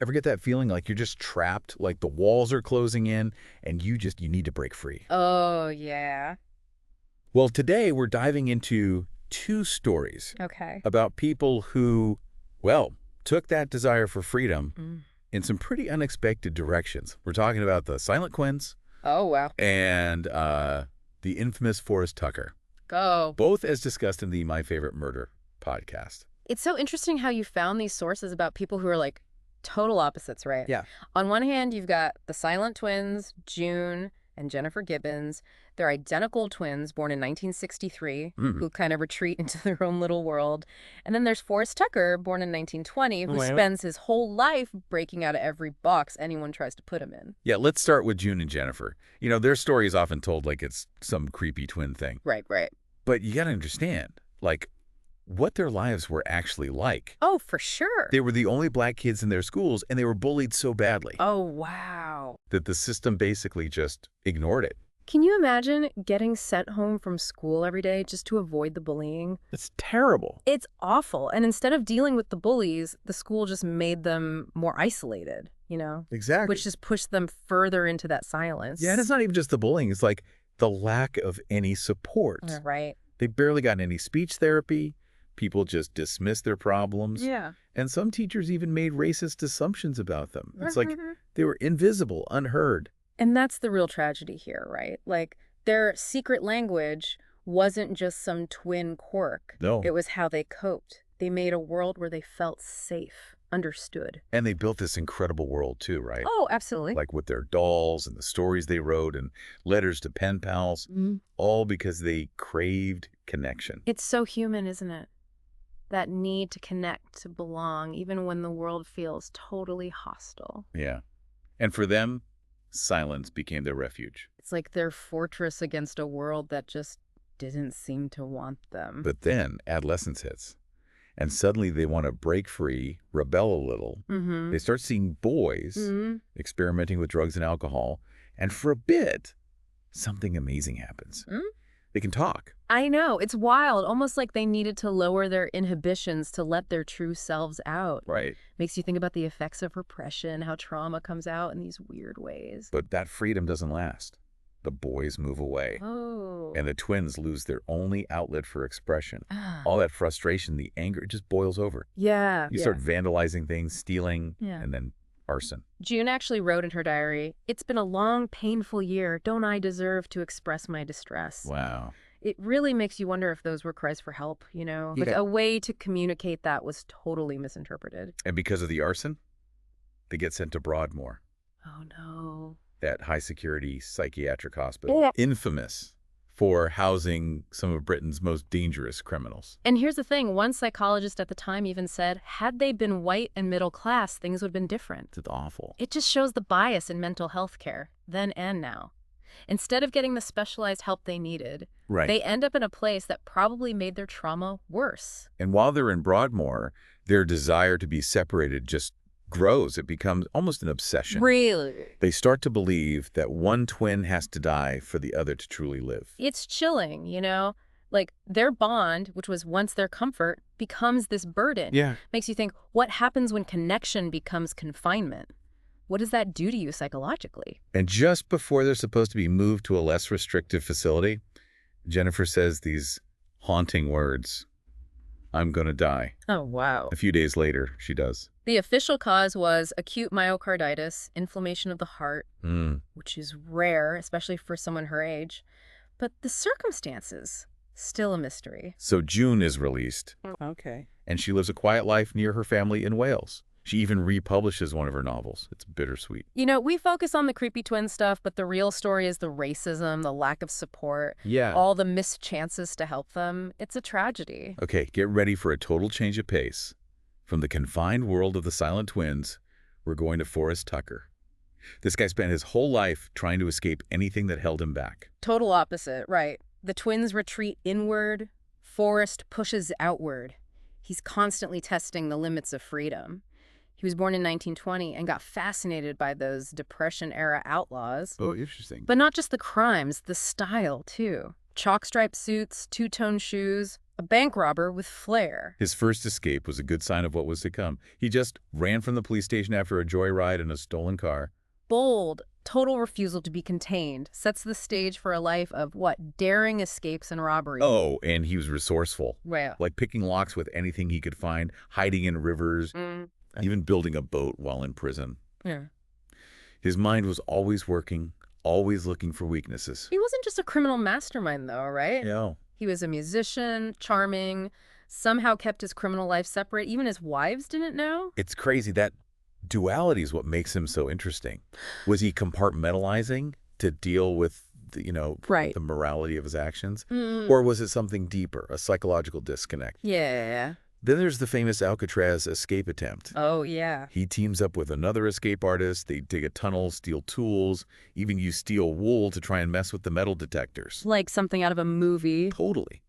Ever get that feeling like you're just trapped, like the walls are closing in, and you need to break free? Oh, yeah. Well, today we're diving into two stories Okay. about people who, well, took that desire for freedom Mm. in some pretty unexpected directions. We're talking about the Silent Twins Oh, wow. and the infamous Forrest Tucker, Go. both as discussed in the My Favorite Murder podcast. It's so interesting how you found these sources about people who are like total opposites, right? Yeah. On one hand, you've got the silent twins, June and Jennifer Gibbons. They're identical twins born in 1963 Mm. who kind of retreat into their own little world. And then there's Forrest Tucker, born in 1920, who Wait. spends his whole life breaking out of every box anyone tries to put him in. Yeah, let's start with June and Jennifer. You know, their story is often told like it's some creepy twin thing. Right, right. But you got to understand, like, what their lives were actually like. Oh, for sure. They were the only black kids in their schools, and they were bullied so badly Oh, wow. that the system basically just ignored it. Can you imagine getting sent home from school every day just to avoid the bullying? That's terrible. It's awful. And instead of dealing with the bullies, the school just made them more isolated, you know? Exactly. Which just pushed them further into that silence. Yeah, and it's not even just the bullying. It's like the lack of any support. Right. They barely got any speech therapy. People just dismissed their problems. Yeah. And some teachers even made racist assumptions about them. It's like they were invisible, unheard. And that's the real tragedy here, right? Like, their secret language wasn't just some twin quirk. No. It was how they coped. They made a world where they felt safe, understood. And they built this incredible world too, right? Oh, absolutely. Like with their dolls and the stories they wrote and letters to pen pals, all because they craved connection. It's so human, isn't it? That need to connect, to belong, even when the world feels totally hostile. Yeah. And for them, silence became their refuge. It's like their fortress against a world that just didn't seem to want them. But then adolescence hits, and suddenly they want to break free, rebel a little. They start seeing boys experimenting with drugs and alcohol, and for a bit, something amazing happens. They can talk. I know. It's wild. Almost like they needed to lower their inhibitions to let their true selves out. Right. Makes you think about the effects of repression, how trauma comes out in these weird ways. But that freedom doesn't last. The boys move away. Oh. And the twins lose their only outlet for expression. All that frustration, the anger, it just boils over. Yeah. You start vandalizing things, stealing, Yeah. and then arson. June actually wrote in her diary, "It's been a long, painful year. Don't I deserve to express my distress?" Wow. It really makes you wonder if those were cries for help, you know? Like Yeah. a way to communicate that was totally misinterpreted. And because of the arson, they get sent to Broadmoor, Oh, no. that high-security psychiatric hospital, Yeah. infamous for housing some of Britain's most dangerous criminals. And here's the thing. One psychologist at the time even said, had they been white and middle class, things would have been different. It's awful. It just shows the bias in mental health care, then and now. Instead of getting the specialized help they needed, Right. they end up in a place that probably made their trauma worse. And while they're in Broadmoor, their desire to be separated just grows. It becomes almost an obsession. Really? They start to believe that one twin has to die for the other to truly live. It's chilling, you know? Like, their bond, which was once their comfort, becomes this burden. Yeah. Makes you think, what happens when connection becomes confinement? What does that do to you psychologically? And just before they're supposed to be moved to a less restrictive facility, Jennifer says these haunting words, "I'm gonna die." Oh, wow. A few days later, she does. The official cause was acute myocarditis, inflammation of the heart, which is rare, especially for someone her age. But the circumstances, still a mystery. So June is released, Okay. and she lives a quiet life near her family in Wales. She even republishes one of her novels. It's bittersweet. You know, we focus on the creepy twin stuff, but the real story is the racism, the lack of support, Yeah. all the missed chances to help them. It's a tragedy. Okay, get ready for a total change of pace. From the confined world of the Silent Twins, we're going to Forrest Tucker. This guy spent his whole life trying to escape anything that held him back. Total opposite, right. The twins retreat inward, Forrest pushes outward. He's constantly testing the limits of freedom. He was born in 1920 and got fascinated by those Depression-era outlaws. Oh, interesting. But not just the crimes, the style, too. Chalk-striped suits, two-tone shoes, a bank robber with flair. His first escape was a good sign of what was to come. He just ran from the police station after a joyride in a stolen car. Bold, total refusal to be contained sets the stage for a life of, what, daring escapes and robbery. Oh, and he was resourceful. Well. Like picking locks with anything he could find, hiding in rivers, even building a boat while in prison. Yeah. His mind was always working, always looking for weaknesses. He wasn't just a criminal mastermind, though, right? Yeah. He was a musician, charming, somehow kept his criminal life separate. Even his wives didn't know. It's crazy. That duality is what makes him so interesting. Was he compartmentalizing to deal with the, Right. the morality of his actions? Or was it something deeper, a psychological disconnect? Yeah. Then there's the famous Alcatraz escape attempt. Oh, yeah. He teams up with another escape artist. They dig a tunnel, steal tools, even use steel wool to try and mess with the metal detectors. Like something out of a movie. Totally.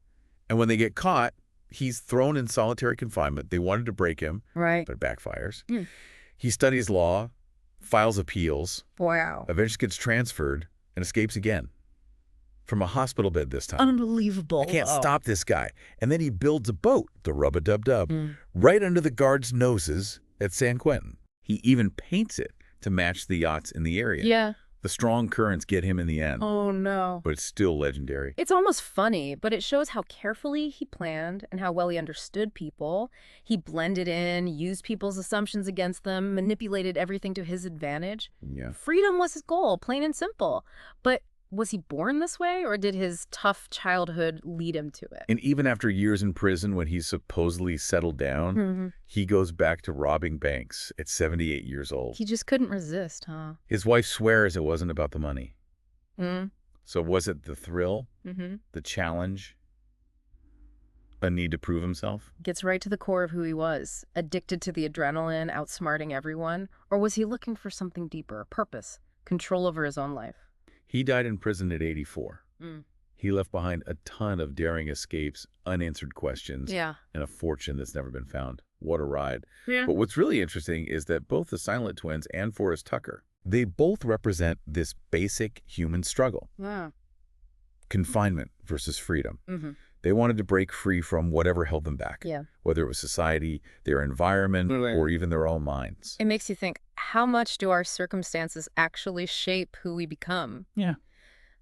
And when they get caught, he's thrown in solitary confinement. They wanted to break him, Right. but it backfires. He studies law, files appeals, Wow. eventually gets transferred, and escapes again. From a hospital bed this time. Unbelievable. I can't stop this guy. And then he builds a boat, the Rub-a-Dub-Dub, right under the guards' noses at San Quentin. He even paints it to match the yachts in the area. Yeah. The strong currents get him in the end. Oh, no. But it's still legendary. It's almost funny, but it shows how carefully he planned and how well he understood people. He blended in, used people's assumptions against them, manipulated everything to his advantage. Yeah. Freedom was his goal, plain and simple. But was he born this way, or did his tough childhood lead him to it? And even after years in prison, when he's supposedly settled down, he goes back to robbing banks at 78 years old. He just couldn't resist, huh? His wife swears it wasn't about the money. Mm. So was it the thrill, Mm-hmm. the challenge, a need to prove himself? Gets right to the core of who he was, addicted to the adrenaline, outsmarting everyone? Or was he looking for something deeper, a purpose, control over his own life? He died in prison at 84. He left behind a ton of daring escapes, unanswered questions, Yeah. and a fortune that's never been found. What a ride. Yeah. But what's really interesting is that both the Silent Twins and Forrest Tucker, they both represent this basic human struggle. Yeah. Confinement versus freedom. Mm-hmm. They wanted to break free from whatever held them back, Yeah. whether it was society, their environment, or even their own minds. It makes you think, how much do our circumstances actually shape who we become? Yeah.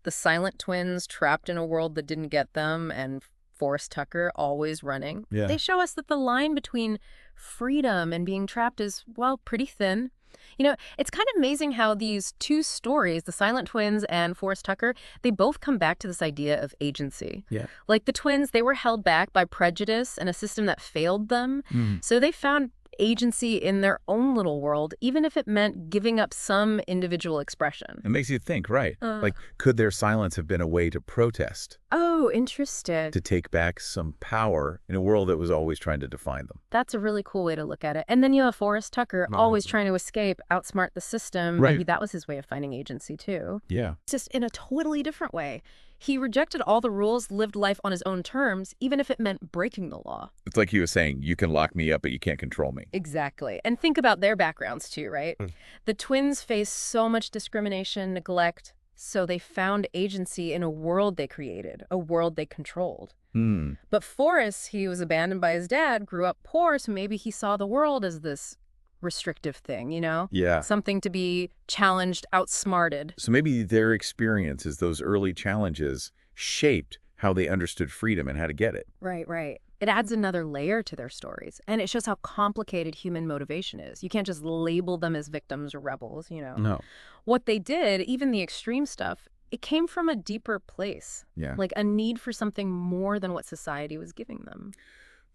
The Silent Twins trapped in a world that didn't get them, and Forrest Tucker always running. Yeah. They show us that the line between freedom and being trapped is, well, pretty thin. It's kind of amazing how these two stories, the Silent Twins and Forrest Tucker, they both come back to this idea of agency. Yeah. Like the twins, they were held back by prejudice and a system that failed them. So they found agency in their own little world, even if it meant giving up some individual expression. It makes you think, right? Like, could their silence have been a way to protest, Oh, interested. to take back some power in a world that was always trying to define them? That's a really cool way to look at it. And then you have Forrest Tucker always trying to escape, outsmart the system. Right. Maybe that was his way of finding agency, too. Yeah. Just in a totally different way. He rejected all the rules, lived life on his own terms, even if it meant breaking the law. It's like he was saying, you can lock me up, but you can't control me. Exactly. And think about their backgrounds, too, right? The twins faced so much discrimination, neglect, so they found agency in a world they created, a world they controlled. But Forrest, he was abandoned by his dad, grew up poor, so maybe he saw the world as this restrictive thing, Yeah. Something to be challenged, outsmarted. So maybe their experiences, those early challenges, shaped how they understood freedom and how to get it. Right, right. It adds another layer to their stories, and it shows how complicated human motivation is. You can't just label them as victims or rebels, No. What they did, even the extreme stuff, it came from a deeper place, Yeah. like a need for something more than what society was giving them.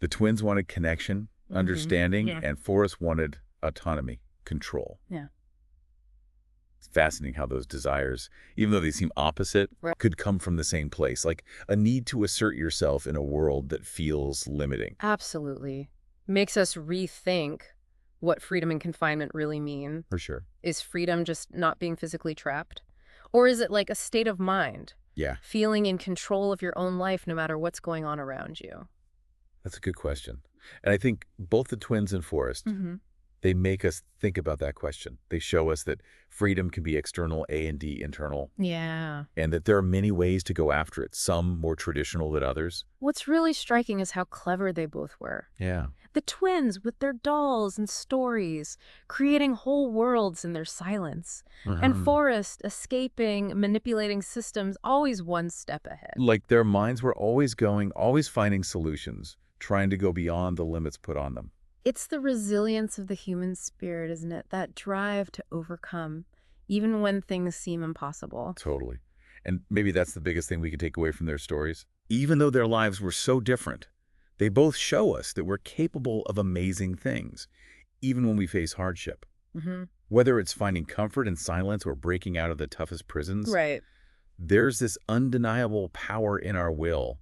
The twins wanted connection, understanding, Yeah. and Forrest wanted autonomy, control. Yeah. It's fascinating how those desires, even though they seem opposite, Right. could come from the same place, like a need to assert yourself in a world that feels limiting. Absolutely. Makes us rethink what freedom and confinement really mean. For sure. Is freedom just not being physically trapped? Or is it like a state of mind, Yeah, feeling in control of your own life no matter what's going on around you? that's a good question. And I think both the twins and Forrest, They make us think about that question. They show us that freedom can be external, A and D internal, Yeah. and that there are many ways to go after it, some more traditional than others. What's really striking is how clever they both were. Yeah. The twins with their dolls and stories, creating whole worlds in their silence. And Forrest escaping, manipulating systems, always one step ahead. Like their minds were always going, always finding solutions, trying to go beyond the limits put on them. It's the resilience of the human spirit, isn't it? That drive to overcome, even when things seem impossible. Totally. And maybe that's the biggest thing we can take away from their stories. Even though their lives were so different, they both show us that we're capable of amazing things, even when we face hardship. Whether it's finding comfort in silence or breaking out of the toughest prisons, Right. there's this undeniable power in our will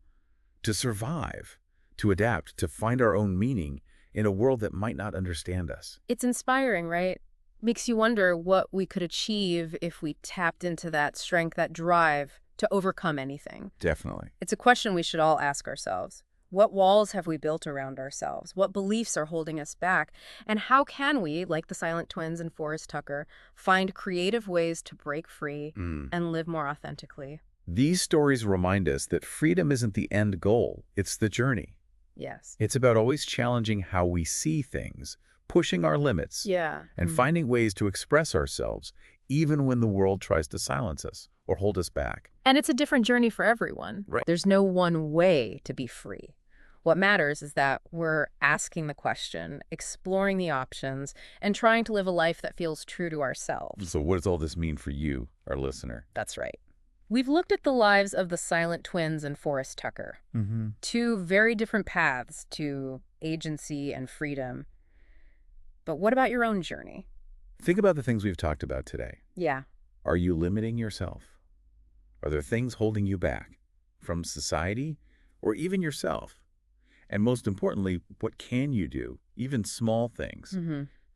to survive, to adapt, to find our own meaning in a world that might not understand us. It's inspiring, right? Makes you wonder what we could achieve if we tapped into that strength, that drive to overcome anything. Definitely. It's a question we should all ask ourselves. What walls have we built around ourselves? What beliefs are holding us back? And how can we, like the Silent Twins and Forrest Tucker, find creative ways to break free and live more authentically? These stories remind us that freedom isn't the end goal, it's the journey. Yes. It's about always challenging how we see things, pushing our limits, Yeah. and finding ways to express ourselves, even when the world tries to silence us or hold us back. And it's a different journey for everyone. Right. There's no one way to be free. What matters is that we're asking the question, exploring the options, and trying to live a life that feels true to ourselves. So what does all this mean for you, our listener? That's right. We've looked at the lives of the Silent Twins and Forrest Tucker. Two very different paths to agency and freedom. But what about your own journey? Think about the things we've talked about today. Yeah. Are you limiting yourself? Are there things holding you back from society or even yourself? And most importantly, what can you do, even small things,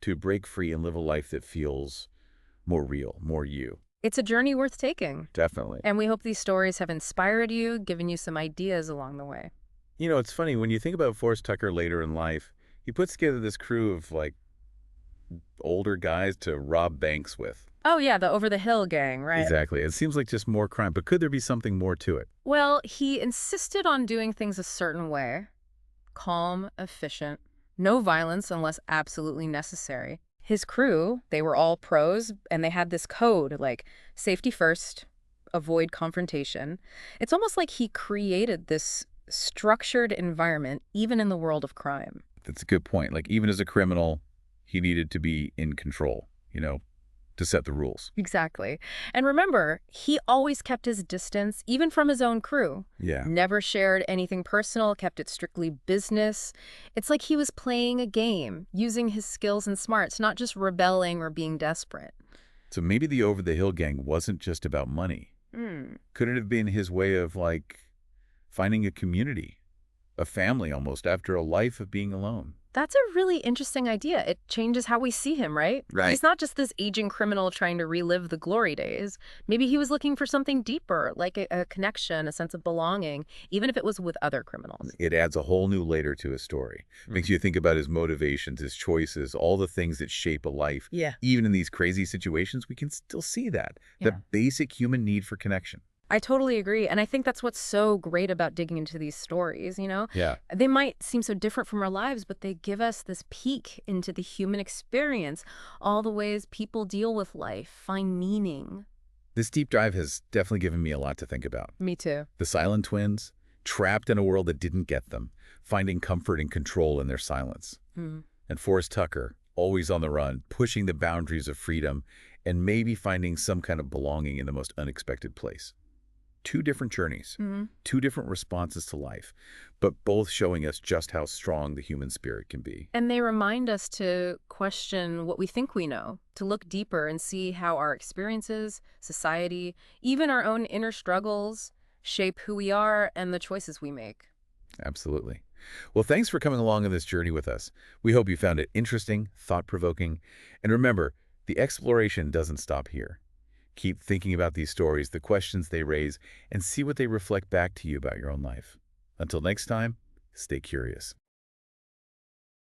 to break free and live a life that feels more real, more you? It's a journey worth taking. Definitely. And we hope these stories have inspired you, given you some ideas along the way. You know, it's funny, when you think about Forrest Tucker later in life, he puts together this crew of, like, older guys to rob banks with. Oh, yeah, the Over the Hill gang, right? Exactly. It seems like just more crime, but could there be something more to it? Well, he insisted on doing things a certain way. Calm, efficient, no violence unless absolutely necessary. His crew, they were all pros, and they had this code, like safety first, avoid confrontation. It's almost like he created this structured environment, even in the world of crime. That's a good point. Like, even as a criminal, he needed to be in control, you know, to set the rules. Exactly. And remember, he always kept his distance, even from his own crew. Yeah. Never shared anything personal, kept it strictly business. It's like he was playing a game, using his skills and smarts, not just rebelling or being desperate. So maybe the Over the Hill gang wasn't just about money. Could it have been his way of, like, finding a community, a family almost, after a life of being alone? That's a really interesting idea. It changes how we see him, right? Right. He's not just this aging criminal trying to relive the glory days. Maybe he was looking for something deeper, like a connection, a sense of belonging, even if it was with other criminals. It adds a whole new layer to his story. Makes you think about his motivations, his choices, all the things that shape a life. Yeah. Even in these crazy situations, we can still see that. Yeah. The basic human need for connection. I totally agree. And I think that's what's so great about digging into these stories, you know? Yeah. They might seem so different from our lives, but they give us this peek into the human experience, all the ways people deal with life, find meaning. This deep dive has definitely given me a lot to think about. Me too. The Silent Twins, trapped in a world that didn't get them, finding comfort and control in their silence. And Forrest Tucker, always on the run, pushing the boundaries of freedom and maybe finding some kind of belonging in the most unexpected place. Two different journeys, two different responses to life, but both showing us just how strong the human spirit can be. And they remind us to question what we think we know, to look deeper and see how our experiences, society, even our own inner struggles shape who we are and the choices we make. Absolutely. Well, thanks for coming along on this journey with us. We hope you found it interesting, thought-provoking, and remember, the exploration doesn't stop here. Keep thinking about these stories, the questions they raise, and see what they reflect back to you about your own life. Until next time, stay curious.